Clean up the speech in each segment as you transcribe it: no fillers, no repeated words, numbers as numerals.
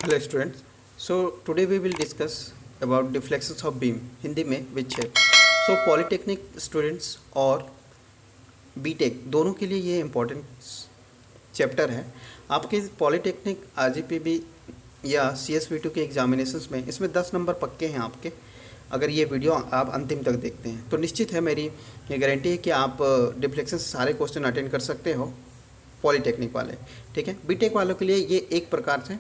Hello students. So today we will discuss about deflections of beam Hindi में विच shape. So polytechnic students और BTech दोनों के लिए ये इम्पोर्टेंट चैप्टर है. आपके पॉलीटेक्निक आरजीपीबी या सीएसवी2 के एग्जामिनेशंस में इसमें 10 नंबर पक्के हैं आपके. अगर ये वीडियो आप अंतिम तक देखते हैं तो निश्चित है मेरी ये गारंटी है कि आप डिफ्लेक्शन से सारे क्वेश्चन अटेंड कर सकते हो पॉलीटेक्निक वाले. ठीक है, बीटेक वालों के लिए ये एक प्रकार से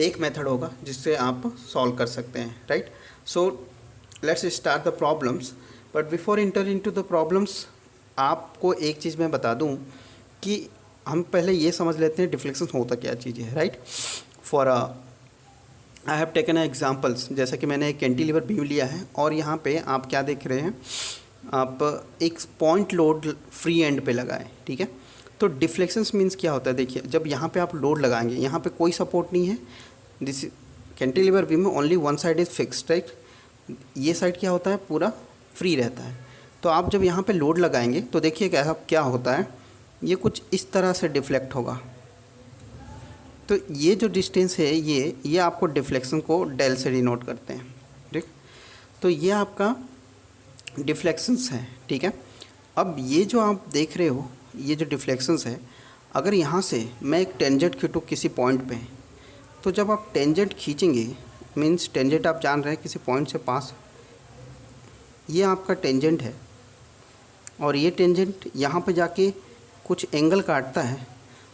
एक मेथड होगा जिससे आप सॉल्व कर सकते हैं. Right, so let's start the problems. But before enter into the problems आपको एक चीज़ मैं बता दूं कि हम पहले ये समझ लेते हैं डिफ्लेक्शन होता क्या चीज़ है. Right, for I have taken examples. जैसा कि मैंने एक कैंटिलीवर बीम लिया है और यहाँ पे आप क्या देख रहे हैं, आप एक पॉइंट लोड फ्री एंड पे लगाएं. ठीक है, तो डिफ्लेक्शंस मीन्स क्या होता है. देखिए, जब यहाँ पे आप लोड लगाएंगे, यहाँ पे कोई सपोर्ट नहीं है. दिस कैंटिलीवर बीम में only one side is fixed. Right, ये साइड क्या होता है, पूरा फ्री रहता है. तो आप जब यहाँ पे लोड लगाएंगे तो देखिए क्या होता है, ये कुछ इस तरह से डिफ्लेक्ट होगा. तो ये जो डिस्टेंस है ये आपको डिफ्लेक्शन को डेल से डिनोट करते हैं. ठीक, तो ये आपका डिफ्लेक्शंस है. ठीक है, अब ये जो आप देख रहे हो ये जो डिफ्लेक्शंस है, अगर यहाँ से मैं एक टेंजेंट खींचूँ किसी पॉइंट पे, तो जब आप टेंजेंट खींचेंगे मीन्स टेंजेंट आप जान रहे हैं किसी पॉइंट से पास, ये आपका टेंजेंट है और ये टेंजेंट यहाँ पे जाके कुछ एंगल काटता है,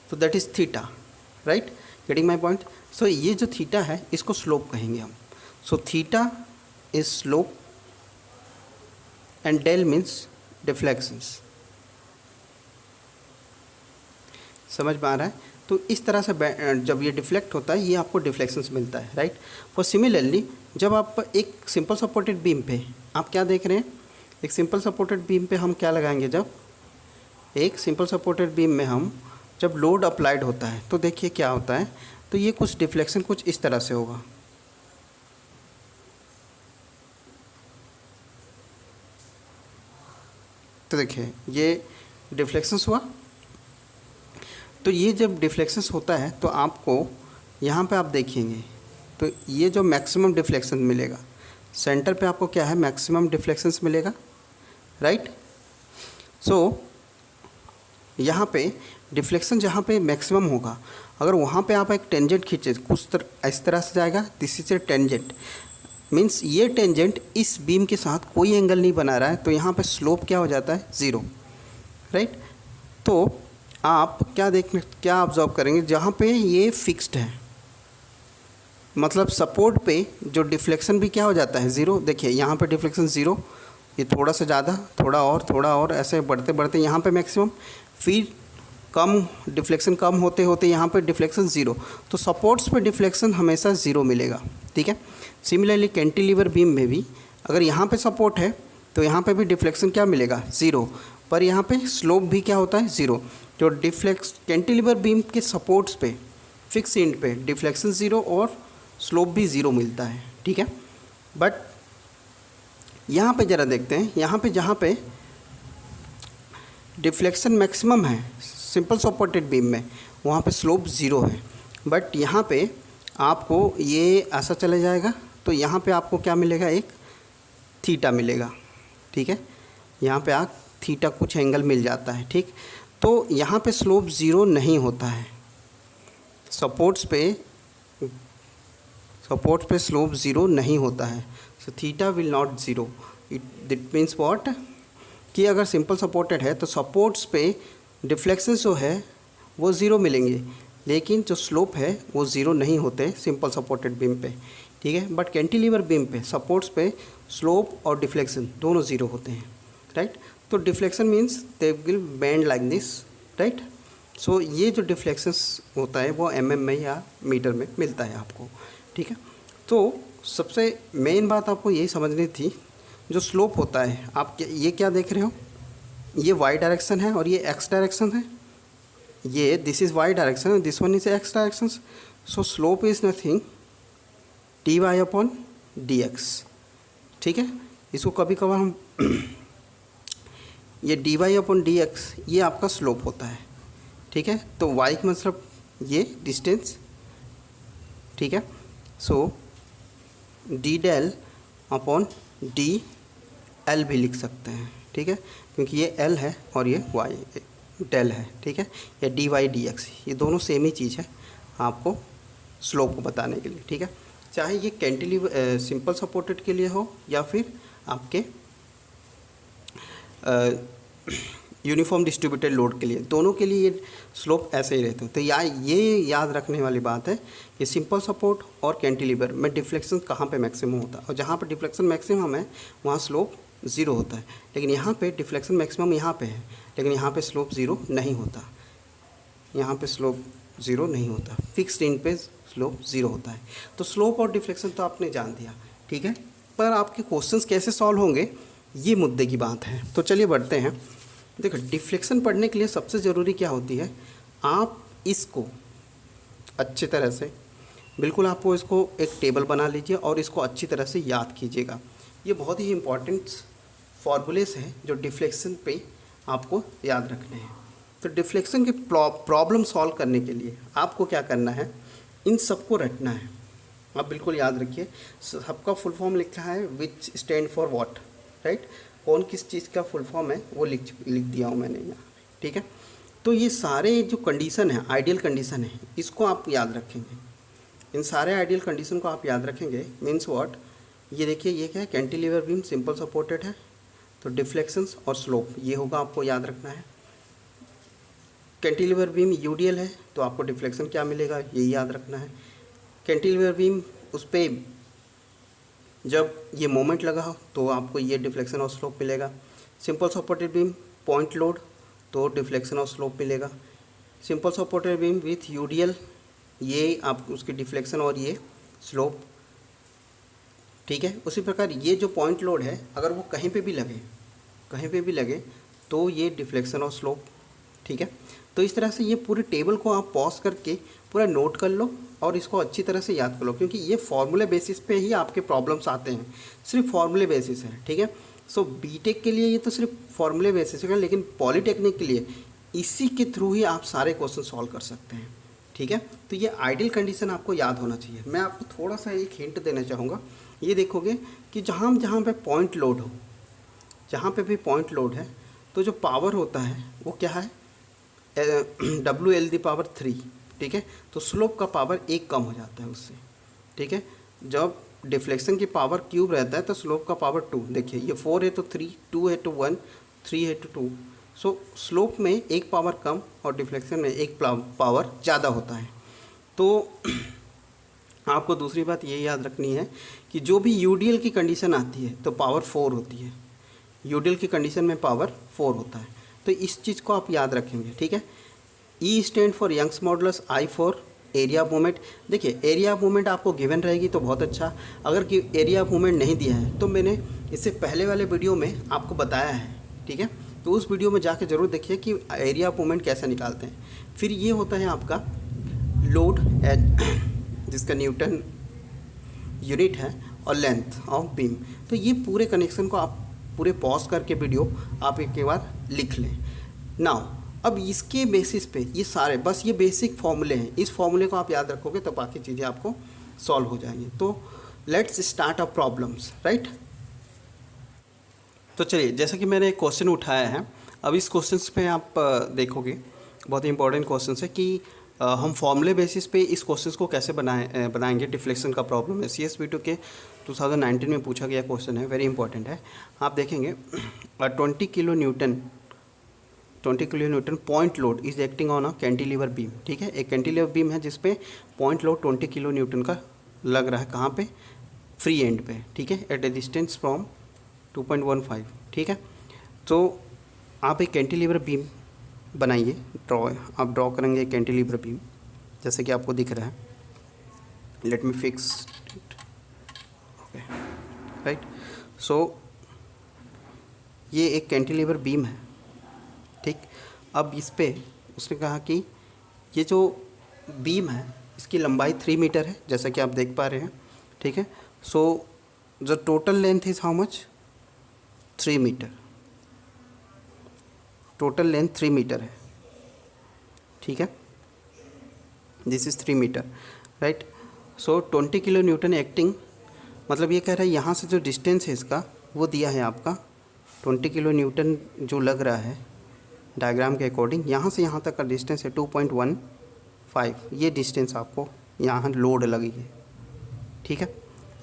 तो that is theta. Right, getting my point. So ये जो थीटा है इसको स्लोप कहेंगे हम. So theta is slope and del means deflections. समझ में आ रहा है. तो इस तरह से जब ये डिफ्लेक्ट होता है ये आपको डिफ्लेक्शंस मिलता है. राइट, फॉर सिमिलरली जब आप एक सिंपल सपोर्टेड बीम पे आप क्या देख रहे हैं, एक सिंपल सपोर्टेड बीम पे हम क्या लगाएंगे, जब एक सिंपल सपोर्टेड बीम में हम जब लोड अप्लाइड होता है तो देखिए क्या होता है, तो ये कुछ डिफ्लेक्शन कुछ इस तरह से होगा. तो देखिए ये डिफ्लेक्शंस हुआ. तो ये जब डिफ्लेक्शंस होता है तो आपको यहाँ पे आप देखेंगे तो ये जो मैक्सिमम डिफ्लेक्शन मिलेगा सेंटर पे, आपको क्या है, मैक्सिमम डिफ्लेक्शंस मिलेगा. राइट, सो यहाँ पे डिफ्लेक्शन जहाँ पे मैक्सिमम होगा, अगर वहाँ पे आप एक टेंजेंट खींचे कुछ इस तरह से जाएगा. This is a tangent means ये टेंजेंट इस बीम के साथ कोई एंगल नहीं बना रहा है, तो यहाँ पे स्लोप क्या हो जाता है, ज़ीरो. राइट, तो आप क्या ऑब्जर्व करेंगे, जहाँ पे ये फिक्स्ड है मतलब सपोर्ट पे जो डिफ्लेक्शन भी क्या हो जाता है, ज़ीरो. देखिए यहाँ पे डिफ्लेक्शन ज़ीरो, ये थोड़ा सा ज़्यादा, थोड़ा और ऐसे बढ़ते बढ़ते यहाँ पे मैक्सिमम, फिर कम डिफ्लेक्शन कम होते होते यहाँ पे डिफ्लेक्शन ज़ीरो. तो सपोर्ट्स पे डिफ्लेक्शन हमेशा ज़ीरो मिलेगा. ठीक है, सिमिलरली कैंटिलीवर बीम में भी अगर यहाँ पे सपोर्ट है तो यहाँ पे भी डिफ्लेक्शन क्या मिलेगा, ज़ीरो. पर यहाँ पे स्लोप भी क्या होता है, ज़ीरो. जो कैंटिलीवर बीम के सपोर्ट्स पे फिक्स एंड पे डिफ्लेक्शन ज़ीरो और स्लोप भी ज़ीरो मिलता है. ठीक है, बट यहाँ पे ज़रा देखते हैं, यहाँ पे जहाँ पे डिफ्लेक्शन मैक्सिमम है सिंपल सपोर्टेड बीम में, वहाँ पे स्लोप ज़ीरो है. बट यहाँ पे आपको ये ऐसा चला जाएगा तो यहाँ पे आपको क्या मिलेगा, एक थीटा मिलेगा. ठीक है, यहाँ पे आप थीटा कुछ एंगल मिल जाता है. ठीक, तो यहाँ पे स्लोप ज़ीरो नहीं होता है, सपोर्ट्स पे स्लोप ज़ीरो नहीं होता है. So theta will not zero. It means what, कि अगर सिंपल सपोर्टेड है तो सपोर्ट्स पे डिफ्लेक्शन जो है वो ज़ीरो मिलेंगे, लेकिन जो स्लोप है वो ज़ीरो नहीं होते सिंपल सपोर्टेड बीम पे. ठीक है, बट कैंटिलीवर बीम पे सपोर्ट्स पे स्लोप और डिफ्लेक्शन दोनों ज़ीरो होते हैं. राइट, तो deflection means they will bend like this. Right, so ये जो डिफ्लेक्शंस होता है वो mm में या मीटर में मिलता है आपको. ठीक है, तो सबसे मेन बात आपको यही समझनी थी, जो स्लोप होता है आप ये क्या देख रहे हो, ये वाई डायरेक्शन है और ये एक्स डायरेक्शन है. ये दिस इज़ वाई डायरेक्शन और this one is x direction. So slope is nothing dy upon dx. ठीक है, इसको कभी कभार हम ये dy अपॉन dx ये आपका स्लोप होता है. ठीक है, तो y का मतलब ये डिस्टेंस. ठीक है, so d del upon d l भी लिख सकते हैं, ठीक है, क्योंकि ये एल है और ये वाई डेल है, ठीक है, या डी वाई डी एक्स, ये दोनों सेम ही चीज़ है आपको स्लोप को बताने के लिए, ठीक है, चाहे ये कैंटिलीवर सिंपल सपोर्टेड के लिए हो या फिर आपके यूनिफॉर्म डिस्ट्रीब्यूटेड लोड के लिए, दोनों के लिए ये स्लोप ऐसे ही रहते हैं। तो ये याद रखने वाली बात है कि सिंपल सपोर्ट और कैंटिलीवर में डिफ्लेक्शन कहाँ पे मैक्सिमम होता है, और जहाँ पर डिफ्लेक्शन मैक्सिमम है वहाँ स्लोप ज़ीरो होता है, लेकिन यहाँ पे डिफ्लेक्शन मैक्सिमम यहाँ पे है, लेकिन यहाँ पे स्लोप ज़ीरो नहीं होता, यहाँ पे स्लोप ज़ीरो नहीं होता, फिक्स्ड इन पे स्लोप ज़ीरो होता है। तो स्लोप और डिफ्लेक्शन तो आपने जान दिया, ठीक है, पर आपके क्वेश्चंस कैसे सॉल्व होंगे ये मुद्दे की बात है। तो चलिए बढ़ते हैं। देखो, डिफ्लेक्शन पढ़ने के लिए सबसे ज़रूरी क्या होती है, आप इसको अच्छी तरह से, बिल्कुल आपको इसको एक टेबल बना लीजिए और इसको अच्छी तरह से याद कीजिएगा। ये बहुत ही इम्पॉर्टेंट फॉर्मूलेस हैं जो डिफ्लेक्शन पे आपको याद रखने हैं। तो डिफ्लेक्शन के प्रॉब्लम सॉल्व करने के लिए आपको क्या करना है, इन सबको रटना है। आप बिल्कुल याद रखिए, सबका फुल फॉर्म लिखा है विच स्टैंड फॉर व्हाट, राइट, कौन किस चीज़ का फुल फॉर्म है वो लिख दिया हूँ मैंने यहाँ, ठीक है। तो ये सारे जो कंडीशन है, आइडियल कंडीशन है, इसको आप याद रखेंगे। इन सारे आइडियल कंडीशन को आप याद रखेंगे, मीन्स व्हाट, ये देखिए ये क्या है, कैंटिलीवर बीम सिंपल सपोर्टेड है, तो डिफ्लेक्शंस और स्लोप ये होगा आपको याद रखना है। कैंटिलीवर बीम यूडीएल है तो आपको डिफ्लेक्शन क्या मिलेगा यही याद रखना है। कैंटिलीवर बीम उस पर जब ये मोमेंट लगा हो तो आपको ये डिफ्लेक्शन और स्लोप मिलेगा। Simple supported beam point load तो डिफ्लेक्शन और स्लोप मिलेगा। Simple supported beam width UDL ये आपको उसकी डिफ्लेक्शन और ये स्लोप, ठीक है। उसी प्रकार ये जो पॉइंट लोड है अगर वो कहीं पे भी लगे तो ये डिफ्लेक्शन और स्लोप, ठीक है। तो इस तरह से ये पूरे टेबल को आप पॉज करके पूरा नोट कर लो और इसको अच्छी तरह से याद कर लो, क्योंकि ये फॉर्मूले बेसिस पे ही आपके प्रॉब्लम्स आते हैं, सिर्फ फॉर्मूले बेसिस है, ठीक है। सो बीटेक के लिए ये तो सिर्फ फॉर्मूले बेसिस है, लेकिन पॉलीटेक्निक के लिए इसी के थ्रू ही आप सारे क्वेश्चन सॉल्व कर सकते हैं, ठीक है। तो ये आइडियल कंडीशन आपको याद होना चाहिए। मैं आपको थोड़ा सा एक हिंट देना चाहूँगा, ये देखोगे कि जहाँ जहाँ पे पॉइंट लोड हो, जहाँ पे भी पॉइंट लोड है तो जो पावर होता है वो क्या है, WL⁻3, ठीक है। तो स्लोप का पावर एक कम हो जाता है उससे, ठीक है। जब डिफ्लेक्शन की पावर क्यूब रहता है तो स्लोप का पावर 2, देखिए ये 4 है तो 3, 2 है तो 1, 3 है तो 2। सो स्लोप में एक पावर कम और डिफ्लेक्शन में एक पावर ज़्यादा होता है। तो आपको दूसरी बात ये याद रखनी है कि जो भी यूडीएल की कंडीशन आती है तो पावर 4 होती है, यूडीएल की कंडीशन में पावर 4 होता है। तो इस चीज़ को आप याद रखेंगे, ठीक है। E stand for Young's modulus, I for area movement. देखिए एरिया मूवमेंट आपको गिवन रहेगी तो बहुत अच्छा, अगर कि एरिया मूवमेंट नहीं दिया है तो मैंने इससे पहले वाले वीडियो में आपको बताया है, ठीक है। तो उस वीडियो में जाके ज़रूर देखिए कि एरिया मूवमेंट कैसे निकालते हैं। फिर ये होता है आपका लोड जिसका न्यूटन यूनिट है और लेंथ ऑफ बीम। तो ये पूरे कनेक्शन को आप पूरे पॉज करके वीडियो आप एक बार लिख लें। नाउ अब इसके बेसिस पे ये सारे बस ये बेसिक फॉर्मूले हैं, इस फॉर्मूले को आप याद रखोगे तो बाकी चीज़ें आपको सॉल्व हो जाएंगी। तो let's start a problems, right. तो चलिए, जैसा कि मैंने एक क्वेश्चन उठाया है, अब इस क्वेश्चन पे आप देखोगे बहुत ही इंपॉर्टेंट क्वेश्चन है कि हम फॉर्मूले बेसिस पे इस क्वेश्चन को कैसे बनाएंगे। डिफ्लेक्शन का प्रॉब्लम है, CSV2 के 2019 में पूछा गया क्वेश्चन है, वेरी इंपॉर्टेंट है। आप देखेंगे 20 kilo Newton point load is acting on a cantilever beam, ठीक है। एक कैंटिलीवर बीम है जिसपे पॉइंट लोड 20 किलो न्यूटन का लग रहा है, कहाँ पे, फ्री एंड पे, ठीक है, एट ए डिस्टेंस फ्रॉम 2.15, ठीक है। तो आप एक कैंटिलीवर बीम बनाइए, आप ड्रॉ करेंगे एक कैंटिलीवर बीम जैसे कि आपको दिख रहा है। Let me fix it, okay, right. So ये एक कैंटिलीवर बीम है, ठीक। अब इस पे उसने कहा कि ये जो बीम है इसकी लंबाई 3 मीटर है, जैसा कि आप देख पा रहे हैं, ठीक है। So the total length is how much, 3 metre, total length 3 metre है, ठीक है। This is 3 metre, right. So 20 kilo newton acting, मतलब ये कह रहा है यहाँ से जो डिस्टेंस है इसका वो दिया है आपका 20 किलो न्यूटन जो लग रहा है डायग्राम के अकॉर्डिंग, यहाँ से यहाँ तक का डिस्टेंस है 2.15, ये डिस्टेंस आपको यहाँ लोड लगी है, ठीक है।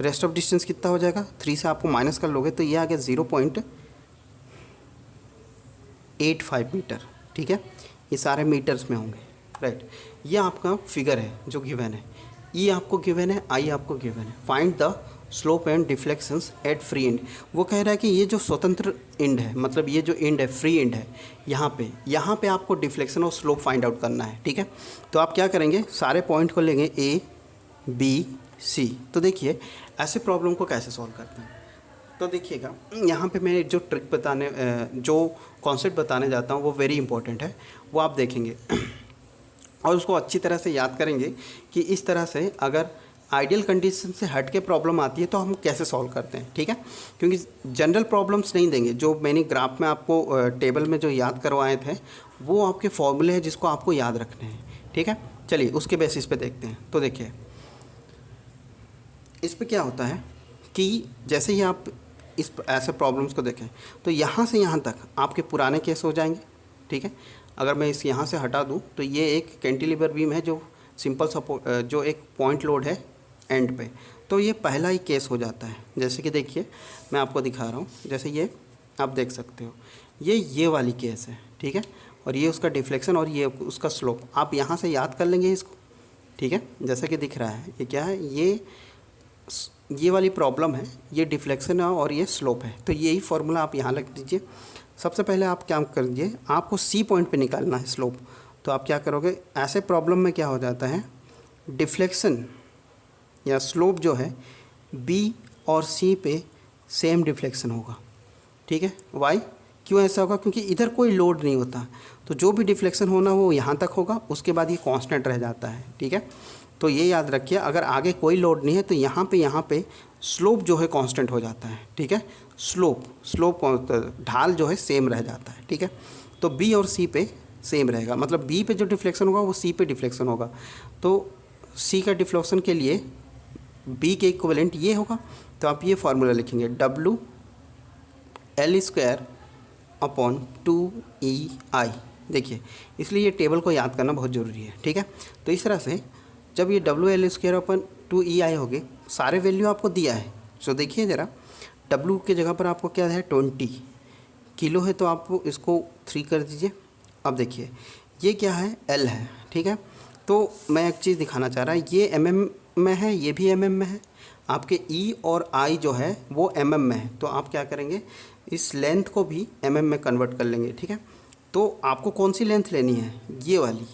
रेस्ट ऑफ डिस्टेंस कितना हो जाएगा, 3 से आपको माइनस कर लोगे तो ये आ गया 0.85 मीटर, ठीक है। ये सारे मीटर्स में होंगे, राइट। ये आपका फिगर है जो गिवन है, ई आपको गिवन है, आई आपको गिवन है। Find the slope and deflections at free end. वो कह रहा है कि ये जो स्वतंत्र एंड है, मतलब ये जो एंड है फ्री एंड है, यहाँ पे आपको डिफ्लेक्शन और स्लोप फाइंड आउट करना है, ठीक है। तो आप क्या करेंगे, सारे पॉइंट को लेंगे ए बी सी। तो देखिए ऐसे प्रॉब्लम को कैसे सॉल्व करते हैं, तो देखिएगा यहाँ पे मैं जो ट्रिक बताने जो कॉन्सेप्ट बताने जाता हूँ वो वेरी इंपॉर्टेंट है, वो आप देखेंगे और उसको अच्छी तरह से याद करेंगे कि इस तरह से अगर आइडियल कंडीशन से हट के प्रॉब्लम आती है तो हम कैसे सॉल्व करते हैं, ठीक है। क्योंकि जनरल प्रॉब्लम्स नहीं देंगे, जो मैंने ग्राफ में आपको टेबल में जो याद करवाए थे वो आपके फॉर्मूले हैं जिसको आपको याद रखने हैं, ठीक है। चलिए उसके बेसिस पे देखते हैं। तो देखिए इस पे क्या होता है कि जैसे ही आप इस ऐसे प्रॉब्लम्स को देखें तो यहाँ से यहाँ तक आपके पुराने केस हो जाएंगे, ठीक है। अगर मैं इस यहाँ से हटा दूँ तो ये एक कैंटिलीवर बीम है जो सिंपल सपोर्ट, जो एक पॉइंट लोड है एंड पे, तो ये पहला ही केस हो जाता है। जैसे कि देखिए मैं आपको दिखा रहा हूँ, जैसे ये आप देख सकते हो ये वाली केस है, ठीक है। और ये उसका डिफ्लेक्शन और ये उसका स्लोप, आप यहाँ से याद कर लेंगे इसको, ठीक है। जैसा कि दिख रहा है ये क्या है, ये वाली प्रॉब्लम है, ये डिफ्लेक्शन है और ये स्लोप है, तो यही फार्मूला आप यहाँ लग दीजिए। सबसे पहले आप क्या करिए, आपको सी पॉइंट पे निकालना है स्लोप। तो आप क्या करोगे, ऐसे प्रॉब्लम में क्या हो जाता है, डिफ्लेक्शन या स्लोप जो है बी और सी पे सेम डिफ्लेक्शन होगा, ठीक है। वाई, क्यों ऐसा होगा, क्योंकि इधर कोई लोड नहीं होता, तो जो भी डिफ्लेक्शन होना वो यहाँ तक होगा, उसके बाद ये कांस्टेंट रह जाता है, ठीक है। तो ये याद रखिए, अगर आगे कोई लोड नहीं है तो यहाँ पे स्लोप जो है कांस्टेंट हो जाता है, ठीक है। स्लोप ढाल जो है सेम रह जाता है, ठीक है। तो बी और सी पे सेम रहेगा, मतलब बी पे जो डिफ्लेक्शन होगा वो सी पे डिफ्लेक्शन होगा, तो सी का डिफ्लेक्शन के लिए बी के इक्विवेलेंट ये होगा। तो आप ये फार्मूला लिखेंगे, W L² अपॉन 2EI। देखिए इसलिए ये टेबल को याद करना बहुत ज़रूरी है, ठीक है। तो इस तरह से जब ये WL² अपॉन 2EI हो गए, सारे वैल्यू आपको दिया है। सो देखिए ज़रा, W के जगह पर आपको क्या है 20 किलो है, तो आप इसको 3 कर दीजिए। अब देखिए ये क्या है, L है, ठीक है। तो मैं एक चीज़ दिखाना चाह रहा है, ये mm में है, ये भी mm में है, आपके E और I जो है वो mm में है, तो आप क्या करेंगे, इस लेंथ को भी mm में कन्वर्ट कर लेंगे, ठीक है। तो आपको कौन सी लेंथ लेनी है, ये वाली,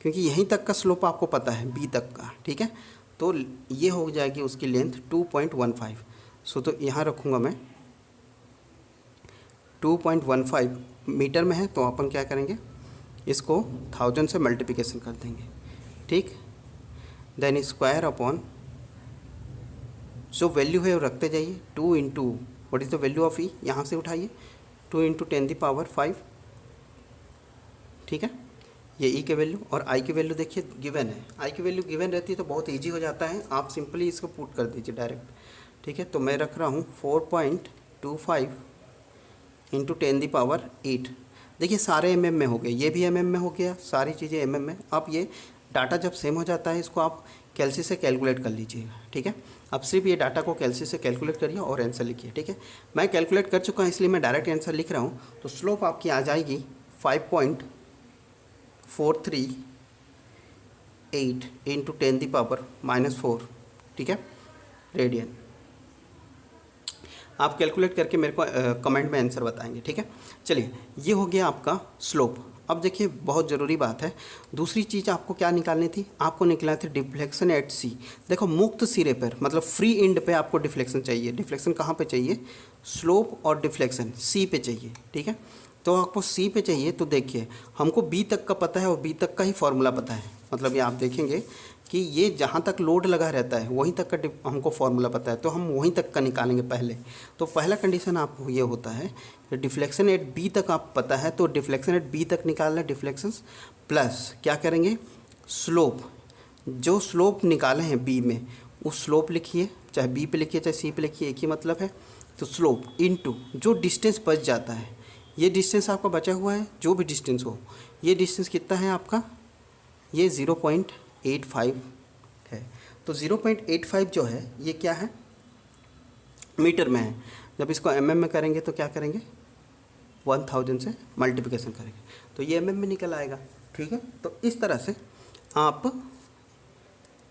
क्योंकि यहीं तक का स्लोप आपको पता है B तक का, ठीक है। तो ये हो जाएगी उसकी लेंथ 2.15। सो तो यहाँ रखूँगा मैं 2.15 मीटर में है, तो अपन क्या करेंगे, इसको 1000 से मल्टीप्लिकेशन कर देंगे, ठीक। देन स्क्वायर अपॉन जो वैल्यू है वो रखते जाइए, 2 into what is the value of E, यहाँ से उठाइए 2 इंटू 10⁵, ठीक है। ये ई के वैल्यू और आई की वैल्यू देखिए गिवन है, आई की वैल्यू गिवन रहती है तो बहुत इजी हो जाता है, आप सिंपली इसको पुट कर दीजिए डायरेक्ट, ठीक है। तो मैं रख रहा हूँ 4.25 इंटू 10⁸। देखिए सारे mm में हो गए, ये भी mm में हो गया, सारी चीज़ें mm में। अब ये डाटा जब सेम हो जाता है इसको आप कैलसी से कैलकुलेट कर लीजिएगा, ठीक है। अब सिर्फ ये डाटा को कैलसी से कैलकुलेट करिए और आंसर लिखिए, ठीक है। मैं कैलकुलेट कर चुका हूँ इसलिए मैं डायरेक्ट आंसर लिख रहा हूँ। तो स्लोप आपकी आ जाएगी 5.438 इंटू 10⁻⁻⁴, ठीक है, रेडियन। आप कैलकुलेट करके मेरे को कमेंट में आंसर बताएंगे, ठीक है। चलिए ये हो गया आपका स्लोप। अब देखिए बहुत ज़रूरी बात है, दूसरी चीज़ आपको क्या निकालनी थी, आपको निकालना थी डिफ्लेक्शन एट सी। देखो मुक्त सिरे पर, मतलब फ्री एंड पे आपको डिफ्लेक्शन चाहिए। डिफ्लेक्शन कहाँ पे चाहिए, स्लोप और डिफ्लेक्शन सी पे चाहिए, ठीक है। तो आपको सी पे चाहिए, तो देखिए हमको बी तक का पता है और बी तक का ही फॉर्मूला पता है, मतलब ये आप देखेंगे कि ये जहाँ तक लोड लगा रहता है वहीं तक का हमको फार्मूला पता है, तो हम वहीं तक का निकालेंगे पहले। तो पहला कंडीशन आपको ये होता है कि डिफ्लेक्शन एट बी तक आप पता है, तो डिफ्लेक्शन एट बी तक निकालना है डिफ्लेक्शंस, प्लस क्या करेंगे स्लोप। जो स्लोप निकाले हैं बी में, उस स्लोप लिखिए, चाहे बी पे लिखिए चाहे सी पे लिखिए, एक ही मतलब है। तो स्लोप इनटू जो डिस्टेंस बच जाता है, ये डिस्टेंस आपका बचा हुआ है, जो भी डिस्टेंस हो, ये डिस्टेंस कितना है आपका, ये 0.85 है। तो 0.85 जो है ये क्या है, मीटर में है। जब इसको mm में करेंगे तो क्या करेंगे, 1000 से मल्टीप्लिकेशन करेंगे तो ये mm में निकल आएगा। ठीक है, तो इस तरह से आप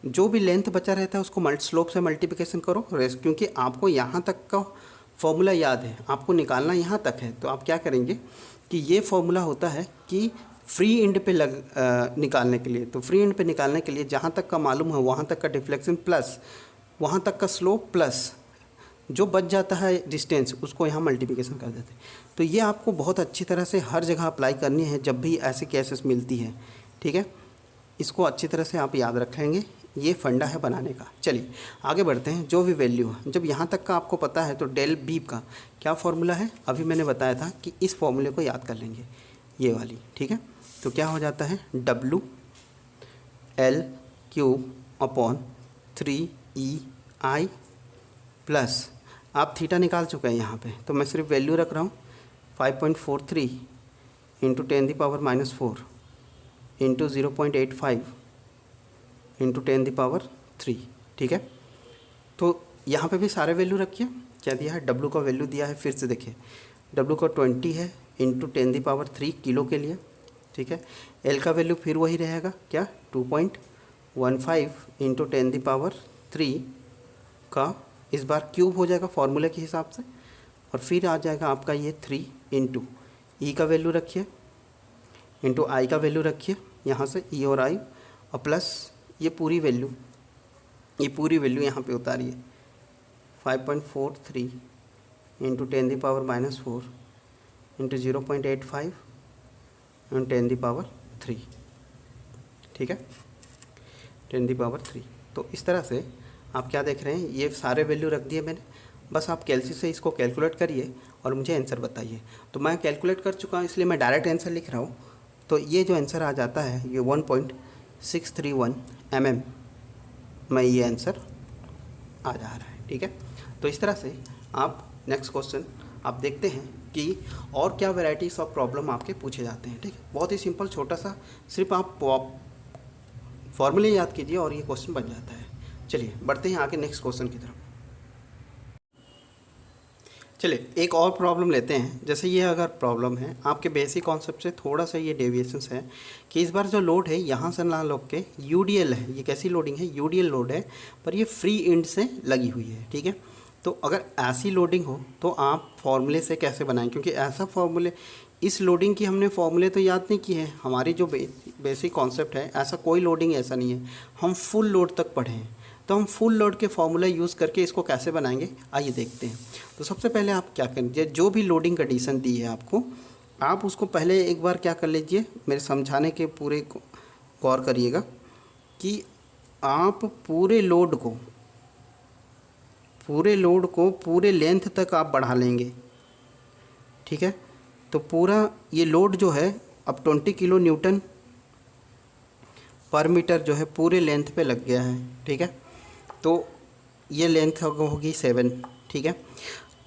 जो भी लेंथ बचा रहता है उसको स्लोप से मल्टीप्लिकेशन करो, क्योंकि आपको यहाँ तक का फॉर्मूला याद है, आपको निकालना यहाँ तक है। तो आप क्या करेंगे कि ये फॉर्मूला होता है कि फ्री एंड पे निकालने के लिए, तो फ्री एंड पे निकालने के लिए जहाँ तक का मालूम है वहाँ तक का डिफ्लेक्शन प्लस वहाँ तक का स्लोप प्लस जो बच जाता है डिस्टेंस, उसको यहाँ मल्टीप्लिकेशन कर देते हैं। तो ये आपको बहुत अच्छी तरह से हर जगह अप्लाई करनी है जब भी ऐसे केसेस मिलती है। ठीक है, इसको अच्छी तरह से आप याद रखेंगे, ये फंडा है बनाने का। चलिए आगे बढ़ते हैं। जो भी वैल्यू है, जब यहाँ तक का आपको पता है तो डेल बी का क्या फॉर्मूला है, अभी मैंने बताया था कि इस फॉर्मूले को याद कर लेंगे, ये वाली। ठीक है, तो क्या हो जाता है, W L cube upon 3EI plus, आप थीटा निकाल चुके हैं यहाँ पे, तो मैं सिर्फ वैल्यू रख रहा हूँ, 5.43 इंटू 10⁻⁻4 इंटू 0.85 इंटू 10⁻3। ठीक है, तो यहाँ पे भी सारे वैल्यू रखिए। क्या दिया है, W का वैल्यू दिया है, फिर से देखिए, W का 20 है इंटू 10⁻3 किलो के लिए। ठीक है, L का वैल्यू फिर वही रहेगा, क्या 2.15 इंटू 10⁻3 का इस बार क्यूब हो जाएगा फॉर्मूले के हिसाब से, और फिर आ जाएगा आपका ये 3 इंटू ई का वैल्यू रखिए इंटू आई का वैल्यू रखिए, यहाँ से ई और आई, और प्लस ये पूरी वैल्यू यहाँ पे उतारिए, 5.43 इंटू 10⁻⁻4 इंटू 0.85 इंटू 10⁻3। ठीक है, 10⁻3। तो इस तरह से आप क्या देख रहे हैं, ये सारे वैल्यू रख दिए मैंने, बस आप कैलसी से इसको कैलकुलेट करिए और मुझे आंसर बताइए। तो मैं कैलकुलेट कर चुका हूँ, इसलिए मैं डायरेक्ट आंसर लिख रहा हूँ। तो ये जो आंसर आ जाता है ये 1.631 mm में ये आंसर आ जा रहा है। ठीक है, तो इस तरह से आप नेक्स्ट क्वेश्चन आप देखते हैं कि और क्या वैरायटीज़ ऑफ प्रॉब्लम आपके पूछे जाते हैं। ठीक है, बहुत ही सिंपल छोटा सा, सिर्फ आप फॉर्मूले याद कीजिए और ये क्वेश्चन बन जाता है। चलिए बढ़ते हैं आगे नेक्स्ट क्वेश्चन की तरफ। चलिए एक और प्रॉब्लम लेते हैं। जैसे ये अगर प्रॉब्लम है आपके बेसिक कॉन्सेप्ट से थोड़ा सा ये डेविएशंस है कि इस बार जो लोड है यहाँ से ना लोग के यूडीएल है, ये कैसी लोडिंग है, यूडीएल लोड है, पर ये फ्री एंड से लगी हुई है। ठीक है, तो अगर ऐसी लोडिंग हो तो आप फॉर्मूले से कैसे बनाएं, क्योंकि ऐसा फॉर्मूले, इस लोडिंग की हमने फॉर्मूले तो याद नहीं किए हैं, हमारी जो बेसिक कॉन्सेप्ट है ऐसा कोई लोडिंग ऐसा नहीं है, हम फुल लोड तक पढ़े हैं। तो हम फुल लोड के फॉर्मूला यूज़ करके इसको कैसे बनाएंगे, आइए देखते हैं। तो सबसे पहले आप क्या करेंगे, जो भी लोडिंग कंडीशन दी है आपको, आप उसको पहले एक बार क्या कर लीजिए, मेरे समझाने के पूरे गौर करिएगा कि आप पूरे लोड को पूरे लेंथ तक आप बढ़ा लेंगे। ठीक है, तो पूरा ये लोड जो है अब 20 किलो न्यूटन पर मीटर जो है पूरे लेंथ पे लग गया है। ठीक है, तो ये लेंथ होगी 7। ठीक है,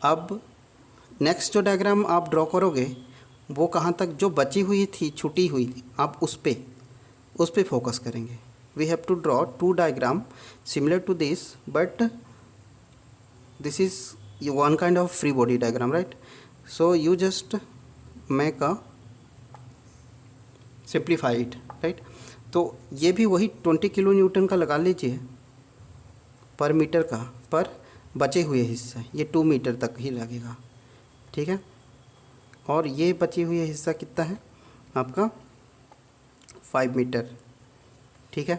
अब नेक्स्ट जो डायग्राम आप ड्रॉ करोगे वो कहाँ तक, जो बची हुई थी छुटी हुई, आप उस पे फोकस करेंगे। We have to draw 2 diagram similar to this, but this is one kind of free body diagram, right. So you just make a simplify it, right. तो ये भी वही 20 किलो न्यूटन का लगा लीजिए पर मीटर का, पर बचे हुए हिस्सा ये 2 मीटर तक ही लगेगा। ठीक है, और ये बचे हुए हिस्सा कितना है आपका 5 मीटर। ठीक है,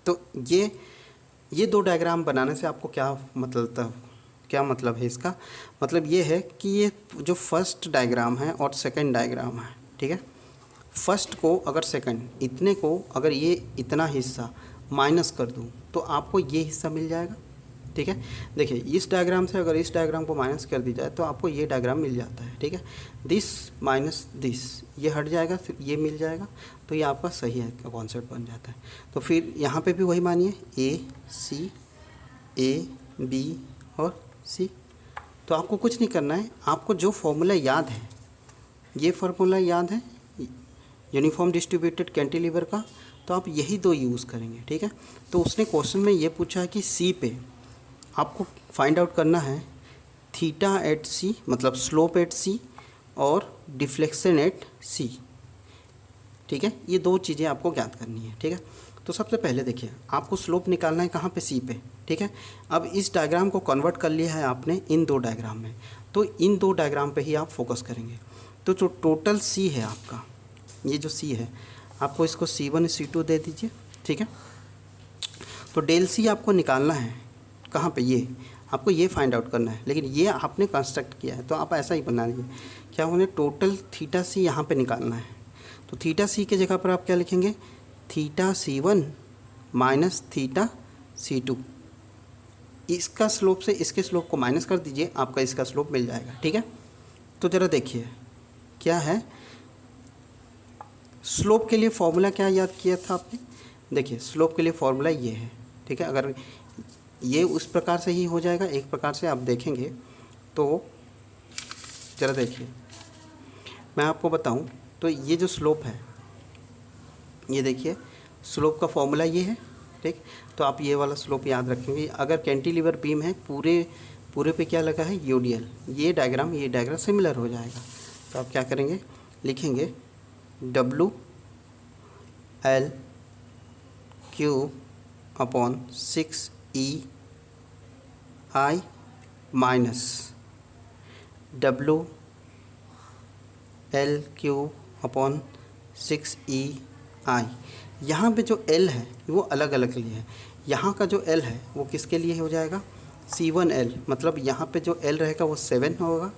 तो ये 2 डायग्राम बनाने से आपको क्या मतलब है, इसका मतलब ये है कि ये जो फर्स्ट डायग्राम है और सेकंड डायग्राम है, ठीक है, फर्स्ट को अगर सेकंड इतने को अगर ये इतना हिस्सा माइनस कर दूं तो आपको ये हिस्सा मिल जाएगा। ठीक है। देखिए इस डायग्राम से अगर इस डायग्राम को माइनस कर दी जाए तो आपको ये डायग्राम मिल जाता है, ठीक है। दिस माइनस दिस, ये हट जाएगा, फिर ये मिल जाएगा, तो ये आपका सही है कॉन्सेप्ट बन जाता है। तो फिर यहाँ पे भी वही मानिए ए बी और सी। तो आपको कुछ नहीं करना है, आपको जो फॉर्मूला याद है, ये फार्मूला याद है यूनिफॉर्म डिस्ट्रीब्यूटेड कैंटिलीवर का, तो आप यही दो यूज़ करेंगे, ठीक है। तो उसने क्वेश्चन में ये पूछा है कि सी पे आपको फाइंड आउट करना है थीटा एट सी, मतलब स्लोप एट सी और डिफ्लेक्शन एट सी, ठीक है। ये दो चीज़ें आपको ज्ञात करनी है, ठीक है। तो सबसे पहले देखिए आपको स्लोप निकालना है कहाँ पे, सी पे, ठीक है। अब इस डायग्राम को कन्वर्ट कर लिया है आपने इन दो डायग्राम में, तो इन दो डायग्राम पे ही आप फोकस करेंगे। तो जो टोटल सी है आपका, ये जो सी है, आपको इसको C1 C2 दे दीजिए, ठीक है। तो डेल सी आपको निकालना है कहाँ पे, ये आपको ये फाइंड आउट करना है, लेकिन ये आपने कंस्ट्रक्ट किया है तो आप ऐसा ही बना लीजिए। क्या होने, टोटल थीटा सी यहाँ पे निकालना है, तो थीटा सी के जगह पर आप क्या लिखेंगे, theta C1 minus theta C2। इसका स्लोप से इसके स्लोप को माइनस कर दीजिए, आपका इसका स्लोप मिल जाएगा, ठीक है। तो ज़रा देखिए क्या है, स्लोप के लिए फॉर्मूला क्या याद किया था आपने, देखिए स्लोप के लिए फॉर्मूला ये है, ठीक है। अगर ये उस प्रकार से ही हो जाएगा, एक प्रकार से आप देखेंगे तो ज़रा देखिए मैं आपको बताऊं, तो ये जो स्लोप है, ये देखिए स्लोप का फॉर्मूला ये है, ठीक। तो आप ये वाला स्लोप याद रखेंगे। अगर कैंटिलीवर बीम है, पूरे पे क्या लगा है, यूडीएल, ये डायग्राम सिमिलर हो जाएगा। तो आप क्या करेंगे, लिखेंगे W L Q upon 6E I minus W L Q upon 6E I. यहाँ पे जो L है वो अलग अलग के लिए है, यहाँ का जो L है वो किसके लिए हो जाएगा, C1L, मतलब यहाँ पे जो L रहेगा वो 7 होगा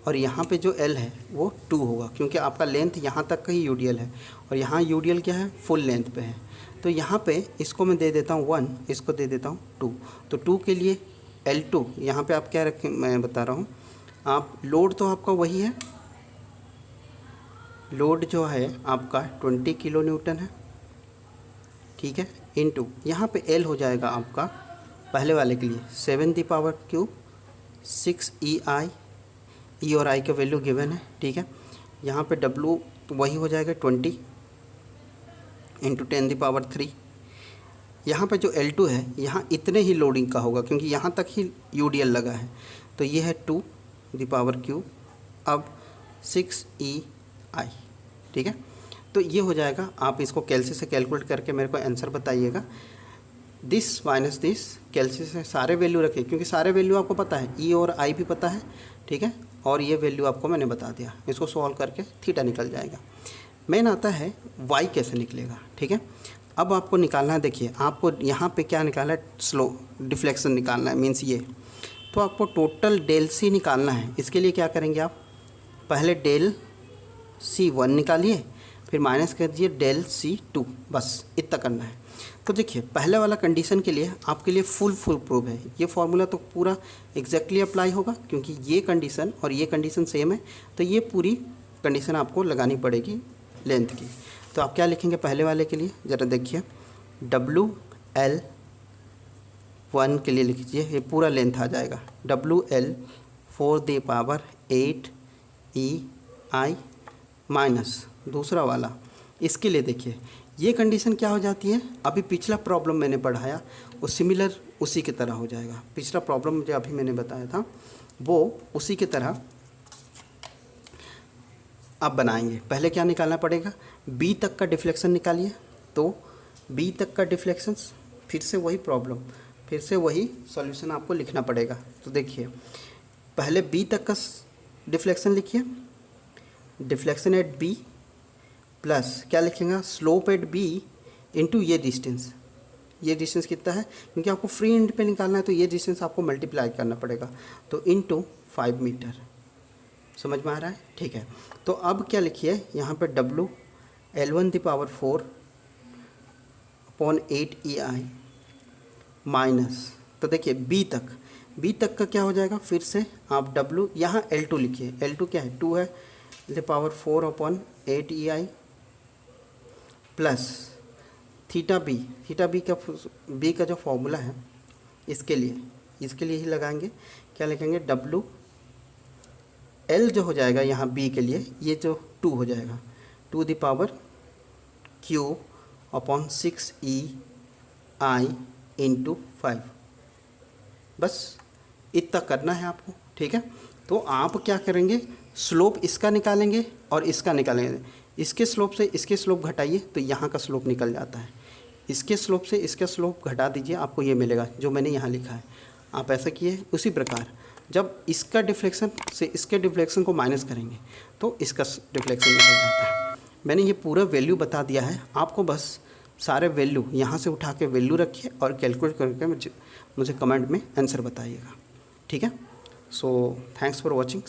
और यहाँ पे जो L है वो 2 होगा, क्योंकि आपका लेंथ यहाँ तक का ही यूडीएल है और यहाँ यूडीएल क्या है, फुल लेंथ पे है। तो यहाँ पे इसको मैं दे देता हूँ 1, इसको दे देता हूँ 2। तो 2 के लिए L2, यहाँ पे आप क्या रखें, मैं बता रहा हूँ, आप लोड तो आपका वही है, लोड जो है आपका 20 किलो न्यूटन है, ठीक है, इनटू यहाँ पे L हो जाएगा आपका पहले वाले के लिए 7⁻³ 6EI, ई और आई का वैल्यू गिवन है, ठीक है। यहाँ पे W तो वही हो जाएगा 20 इंटू 10⁻³ यहाँ पे जो L2 है, यहाँ इतने ही लोडिंग का होगा क्योंकि यहाँ तक ही यूडीएल लगा है, तो ये है 2⁻³ अब 6EI, ठीक है। तो ये हो जाएगा, आप इसको कैलसी से कैलकुलेट करके मेरे को आंसर बताइएगा। दिस माइनस दिस, कैलसी से सारे वैल्यू रखिए क्योंकि सारे वैल्यू आपको पता है, ई और आई भी पता है, ठीक है। और ये वैल्यू आपको मैंने बता दिया, इसको सॉल्व करके थीटा निकल जाएगा। मेन आता है वाई कैसे निकलेगा, ठीक है। अब आपको निकालना है, देखिए आपको यहाँ पे क्या निकालना है, स्लो डिफ्लेक्शन निकालना है, मीन्स ये। तो आपको टोटल डेल सी निकालना है, इसके लिए क्या करेंगे आप, पहले डेल C1 निकालिए, फिर माइनस कर दीजिए डेल C2, बस इतना करना है। तो देखिए पहले वाला कंडीशन के लिए आपके लिए फुल प्रूफ है, ये फार्मूला तो पूरा एग्जैक्टली अप्लाई होगा क्योंकि ये कंडीशन और ये कंडीशन सेम है, तो ये पूरी कंडीशन आपको लगानी पड़ेगी लेंथ की। तो आप क्या लिखेंगे पहले वाले के लिए, ज़रा देखिए WL1 के लिए लिख लीजिए, ये पूरा लेंथ आ जाएगा WL 4⁸ EI माइनस दूसरा वाला, इसके लिए देखिए ये कंडीशन क्या हो जाती है, अभी पिछला प्रॉब्लम मैंने पढ़ाया वो सिमिलर उसी की तरह हो जाएगा। पिछला प्रॉब्लम जो अभी मैंने बताया था वो उसी की तरह आप बनाएंगे। पहले क्या निकालना पड़ेगा, बी तक का डिफ्लेक्शन निकालिए, तो बी तक का डिफ्लेक्शन, फिर से वही प्रॉब्लम, फिर से वही सॉल्यूशन आपको लिखना पड़ेगा। तो देखिए पहले बी तक का डिफ्लेक्शन लिखिए, डिफ्लेक्शन एट बी प्लस क्या लिखेंगे, स्लोप एट बी इंटू ये डिस्टेंस कितना है, क्योंकि आपको फ्री एंड पे निकालना है तो ये डिस्टेंस आपको मल्टीप्लाई करना पड़ेगा, तो इंटू 5 मीटर। समझ में आ रहा है, ठीक है। तो अब क्या लिखिए यहाँ पे WL1⁴/8EI माइनस, तो तो देखिए बी तक का क्या हो जाएगा, फिर से आप W यहाँ L2 लिखिए, L2 क्या है, 2 है, the power 4/8 EI plus theta B का जो फॉर्मूला है इसके लिए ही लगाएंगे, क्या लिखेंगे, W L जो हो जाएगा यहाँ B के लिए, ये जो 2 हो जाएगा, 2^3/6EI × 5। बस इतना करना है आपको, ठीक है। तो आप क्या करेंगे, स्लोप इसका निकालेंगे और इसका निकालेंगे, इसके स्लोप से इसके स्लोप घटाइए तो यहाँ का स्लोप निकल जाता है, इसके स्लोप से इसका स्लोप घटा दीजिए, आपको ये मिलेगा जो मैंने यहाँ लिखा है। आप ऐसा किए, उसी प्रकार जब इसका डिफ्लेक्शन से इसके डिफ्लेक्शन को माइनस करेंगे तो इसका डिफ्लेक्शन निकल जाता है। मैंने ये पूरा वैल्यू बता दिया है आपको, बस सारे वैल्यू यहाँ से उठा के वैल्यू रखिए और कैलकुलेट करके मुझे कमेंट में आंसर बताइएगा, ठीक है। So thanks for watching.